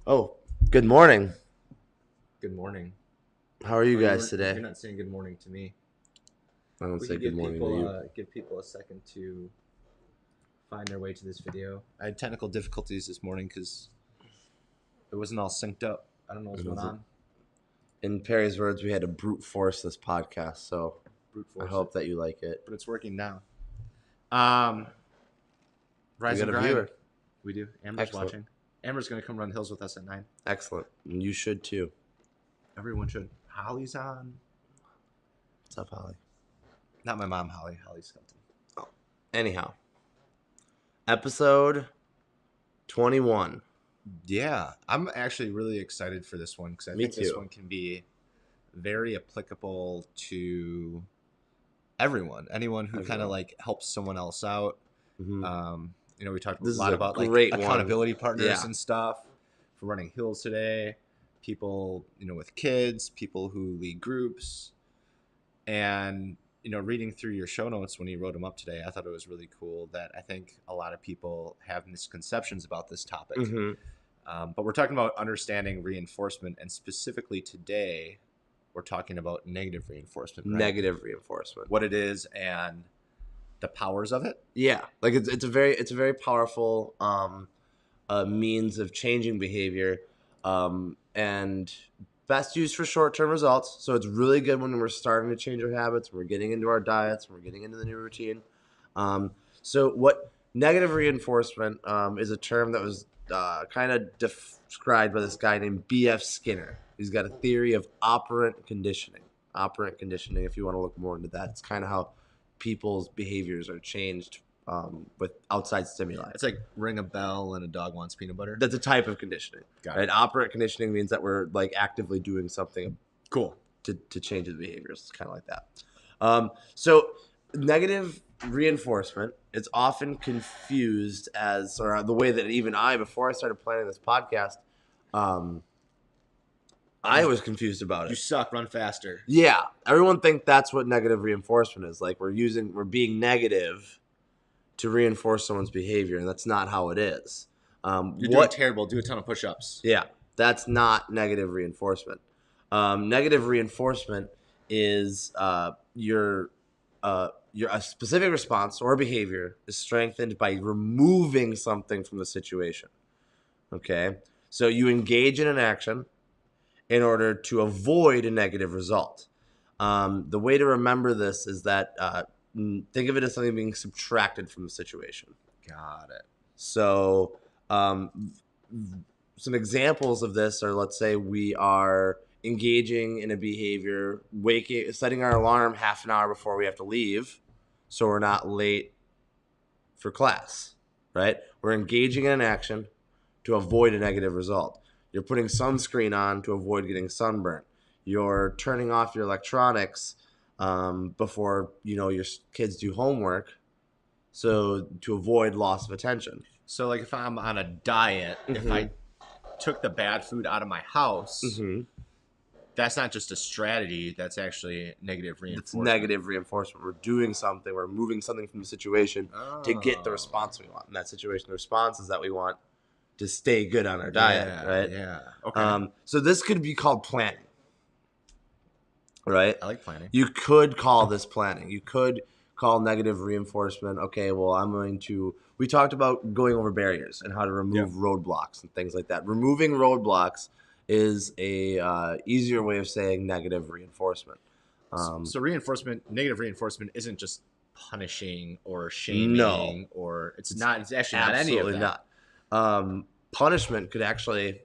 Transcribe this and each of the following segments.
Oh, good morning. Good morning. How are you Oh, guys you're today? not saying good morning to me. I don't We say could good give morning to people you. a second to find their way to this video. I had technical difficulties this morning because it wasn't all synced up. I don't know what's going on. In Perry's words, we had to brute force this podcast, so Brute I force it, hope that you like it. but it's working now. Um, We Rise got and a grind. viewer. We do. Amber's Excellent. watching. Amber's gonna come run hills with us at 9. Excellent. And you should too. Everyone should. Holly's on. What's up, Holly? Not my mom, Holly. Holly Skelton. Oh. Anyhow, episode 21. Yeah, I'm actually really excited for this one because I Me think this too. one can be very applicable to anyone who kind of like helps someone else out. Mm-hmm. We talked a This is lot a about like great one. accountability partners Yeah. and stuff for running hills today. People, with kids, people who lead groups, and reading through your show notes when you wrote them up today, I thought it was really cool that I think a lot of people have misconceptions about this topic. Mm-hmm. But we're talking about understanding reinforcement, and specifically today, we're talking about negative reinforcement, right? Negative reinforcement. What it is and the powers of it. Yeah, like it's a very powerful means of changing behavior, and best used for short-term results. So it's really good when we're starting to change our habits, when we're getting into our diets, when we're getting into the new routine. So what negative reinforcement is a term that was kind of described by this guy named B.F. Skinner. He's got a theory of operant conditioning. Operant conditioning, if you want to look more into that, it's kind of how people's behaviors are changed with outside stimuli. It's like ring a bell and a dog wants peanut butter. That's a type of conditioning. Got right? it. Operant conditioning means that we're like actively doing something Cool. to change the behaviors. It's kind of like that. So negative reinforcement is often confused as, or the way that even I, before I started planning this podcast, I was confused about You it. suck. Run faster. Yeah, everyone thinks that's what negative reinforcement is. Like we're being negative to reinforce someone's behavior, and that's not how it is. You're doing terrible. Do a ton of push-ups. Yeah, that's not negative reinforcement. Negative reinforcement is your a specific response or behavior is strengthened by removing something from the situation. Okay, so you engage in an action in order to avoid a negative result. The way to remember this is that think of it as something being subtracted from the situation. Got it. So some examples of this are, let's say we are engaging in a behavior, setting our alarm half an hour before we have to leave so we're not late for class, right? We're engaging in an action to avoid a negative result. You're putting sunscreen on to avoid getting sunburnt. You're turning off your electronics before your kids do homework, so to avoid loss of attention. So, like, if I'm on a diet, if I took the bad food out of my house, that's not just a strategy. That's actually negative reinforcement. It's negative reinforcement. We're doing something. We're moving something from the situation to get the response we want. In that situation, the response is that we want to stay good on our diet, right? Yeah. Okay. So this could be called planning, right? I like planning. You could call this planning. You could call negative reinforcement. Okay, well, we talked about going over barriers and how to remove roadblocks and things like that. Removing roadblocks is a easier way of saying negative reinforcement. So negative reinforcement isn't just punishing or shaming, or it's actually not any of that. Absolutely not. Punishment could actually,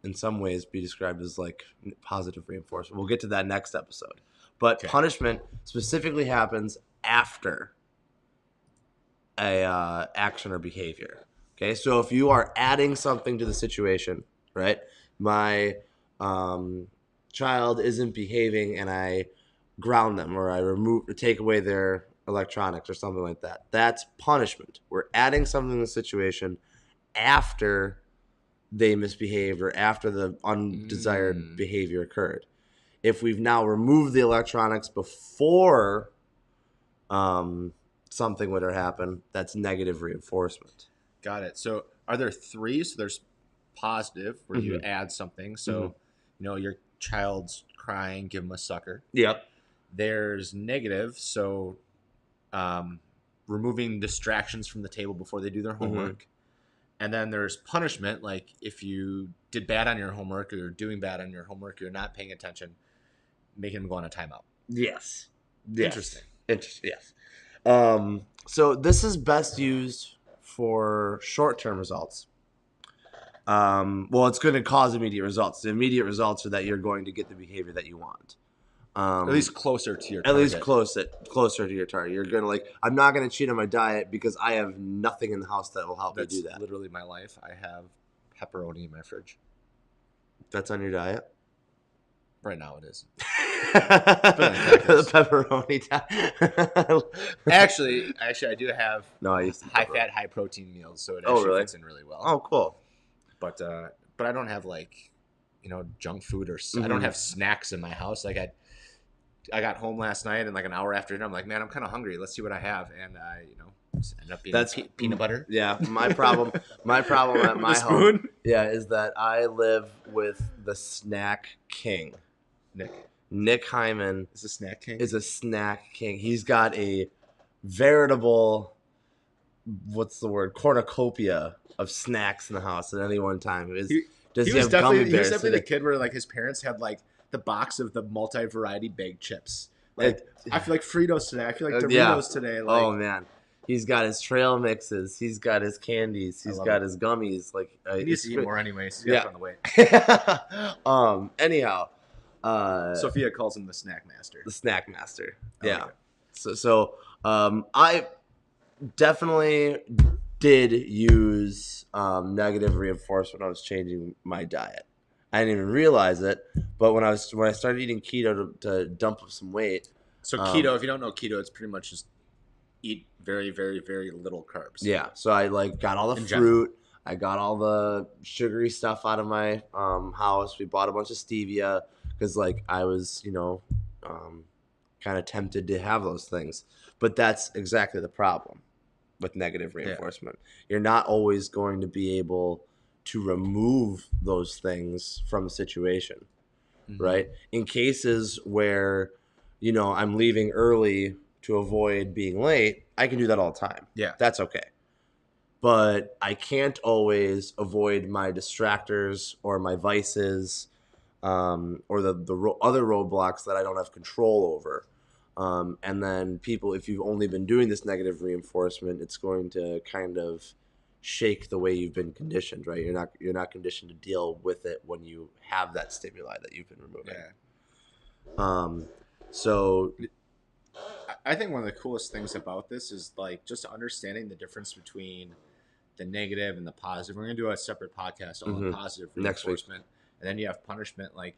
in some ways, be described as like positive reinforcement. We'll get to that next episode. But punishment specifically happens after a action or behavior. Okay, so if you are adding something to the situation, right? My child isn't behaving, and I ground them, or I take away their electronics, or something like that. That's punishment. We're adding something to the situation after they misbehaved or after the undesired behavior occurred. If we've now removed the electronics before something would have happened, that's negative reinforcement. Got it. So are there three? So there's positive where you Mhm. add something. So, Mhm. Your child's crying, give them a sucker. Yep. There's negative, so um, removing distractions from the table before they do their homework. And then there's punishment, like if you did bad on your homework or you're doing bad on your homework, you're not paying attention, making them go on a timeout. Yes. Interesting. Interesting. Yes. So this is best used for short-term results. Well, it's going to cause immediate results. The immediate results are that you're going to get the behavior that you want. At least closer to your At target. least closer to your target. You're gonna I'm not gonna cheat on my diet because I have nothing in the house that will help me do that. Literally my life. I have pepperoni in my fridge. That's on your diet. Right now it is. The pepperoni diet. Actually, I do have No, I used to high fat, high protein meals, so it Oh, actually really? fits in really well. Oh, cool. But I don't have junk food or I Mhm. don't have snacks in my house. Like I got home last night and like an hour after dinner, I'm like, man, I'm kind of hungry. Let's see what I have, and just ended up being That's peanut butter. Yeah, my problem. My problem at With my a home. spoon. Yeah, is that I live with the snack king. Nick Hyman Is a snack king. is a snack king. He's got a veritable, what's the word, cornucopia of snacks in the house at any one time. Does he have gummy bears? He was definitely the kid where like his parents had like the box of the multi-variety baked chips. Like I feel like Fritos today. I feel like Doritos today. Like, oh man, he's got his trail mixes. He's got his candies. He's got his gummies. Like he needs to eat more anyways. He's got on the weight. Anyhow, Sophia calls him the snack master. The snack master. I Yeah. like So I definitely did use negative reinforcement when I was changing my diet. I didn't even realize it, but when I started eating keto to dump some weight. So keto, if you don't know keto, it's pretty much just eat very, very, very little carbs. Yeah. So I got all the fruit. General. I got all the sugary stuff out of my house. We bought a bunch of stevia because I was kind of tempted to have those things. But that's exactly the problem with negative reinforcement. Yeah. You're not always going to be able to remove those things from a situation, right? In cases where, I'm leaving early to avoid being late, I can do that all the time. Yeah. That's okay. But I can't always avoid my distractors or my vices or the other roadblocks that I don't have control over. And then if you've only been doing this negative reinforcement, it's going to kind of shake the way you've been conditioned, right? You're not conditioned to deal with it when you have that stimuli that you've been removing. Yeah. So I think one of the coolest things about this is just understanding the difference between the negative and the positive. We're going to do a separate podcast on positive reinforcement. And then you have punishment. Like,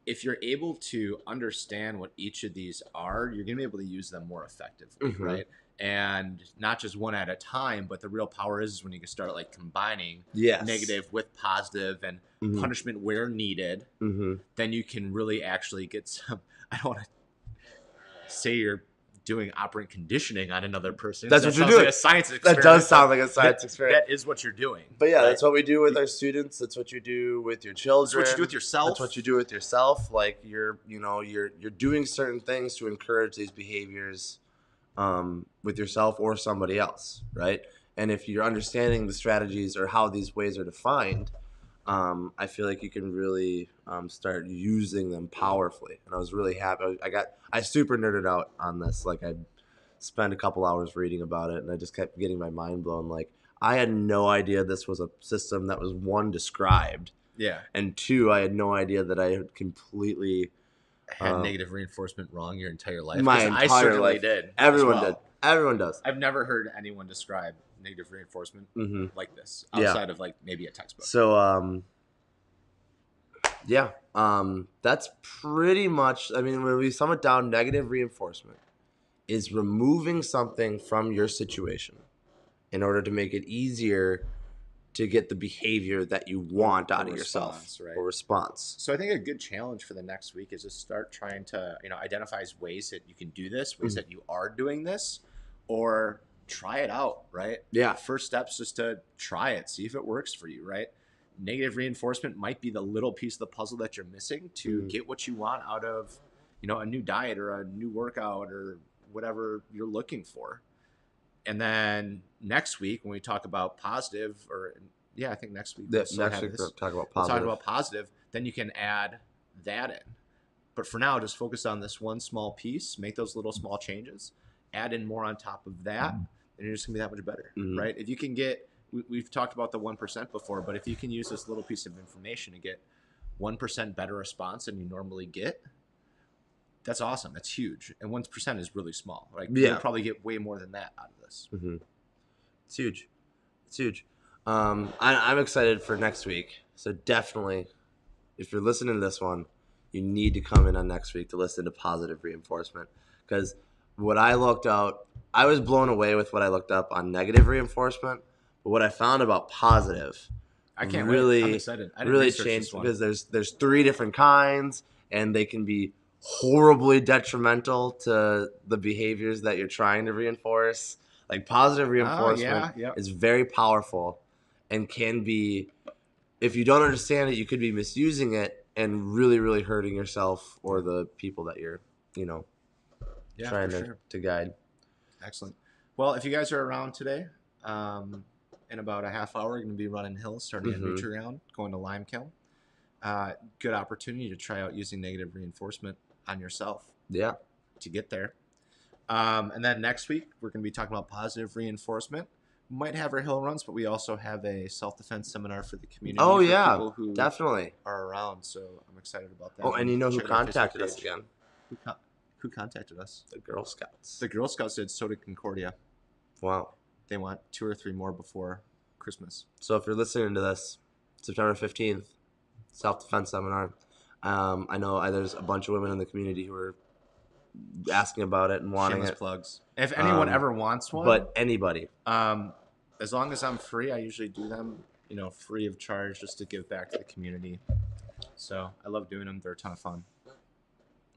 if you're able to understand what each of these are, you're going to be able to use them more effectively, right? And not just one at a time, but the real power is when you can start combining negative with positive and punishment where needed. Then you can really actually get some. I don't want to say you're doing operant conditioning on another person. That's what you're doing. Like a science experiment. That does sound like a science experiment. That is what you're doing. But yeah, that's what we do with our students. That's what you do with your children. That's what you do with yourself. That's what you do with yourself. You're doing certain things to encourage these behaviors with yourself or somebody else, right? And if you're understanding the strategies or how these ways are defined, I feel like you can really start using them powerfully. And I was really happy. I super nerded out on this. I spent a couple hours reading about it, and I just kept getting my mind blown. I had no idea this was a system that was, one, described. Yeah. And two, I had no idea that I had completely had negative reinforcement wrong your entire life. My entire life. Did. Everyone did. Everyone does. I've never heard anyone describe negative reinforcement like this outside of maybe a textbook. So that's pretty much, when we sum it down, negative reinforcement is removing something from your situation in order to make it easier to get the behavior that you want out of yourself, right? Or response. So I think a good challenge for the next week is to start trying to, identify ways that you can do this, ways that you are doing this, or try it out, right? Yeah. First step's just to try it, see if it works for you, right? negative reinforcement might be the little piece of the puzzle that you're missing to get what you want out of, a new diet or a new workout or whatever you're looking for. And then next week when we talk about positive, or I think next week next week we'll talk about positive. We'll talk about positive. Then you can add that in. But for now, just focus on this one small piece. Make those little small changes. Add in more on top of that, and you're just gonna be that much better, right? If you can get, we've talked about the 1% before, but if you can use this little piece of information to get 1% better response than you normally get, that's awesome. That's huge. And 1% is really small. Like you'll probably get way more than that out of this. It's huge. It's huge. I'm excited for next week. So definitely, if you're listening to this one, you need to come in on next week to listen to positive reinforcement. Because what I looked out, I was blown away with what I looked up on negative reinforcement. But what I found about positive, I can't really, wait. I'm excited. I didn't really research changed this one. because there's 3 different kinds, and they can be horribly detrimental to the behaviors that you're trying to reinforce. Like positive reinforcement is very powerful and can be, if you don't understand it, you could be misusing it and really, really hurting yourself or the people that you're, trying to guide. Excellent. Well, if you guys are around today, in about a half hour, we're going to be running hills, starting at Nutri-Round, going to Lime Kiln. Good opportunity to try out using negative reinforcement on yourself. Yeah. To get there. And then next week, we're going to be talking about positive reinforcement. We might have our hill runs, but we also have a self-defense seminar for the community. Oh, for yeah. People who definitely are around, so I'm excited about that. Oh, and you know who contacted us again? Who contacted us? The Girl Scouts. The Girl Scouts did. So did Concordia. Wow. They want 2 or 3 more before Christmas. So if you're listening to this, September 15th, self-defense seminar. I know there's a bunch of women in the community who are asking about it and wanting Shameless it. plugs. If anyone ever wants one. But anybody. As long as I'm free, I usually do them, free of charge just to give back to the community. So I love doing them. They're a ton of fun.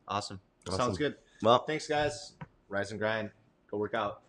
Awesome. Sounds good. Well, thanks, guys. Rise and grind. Go work out.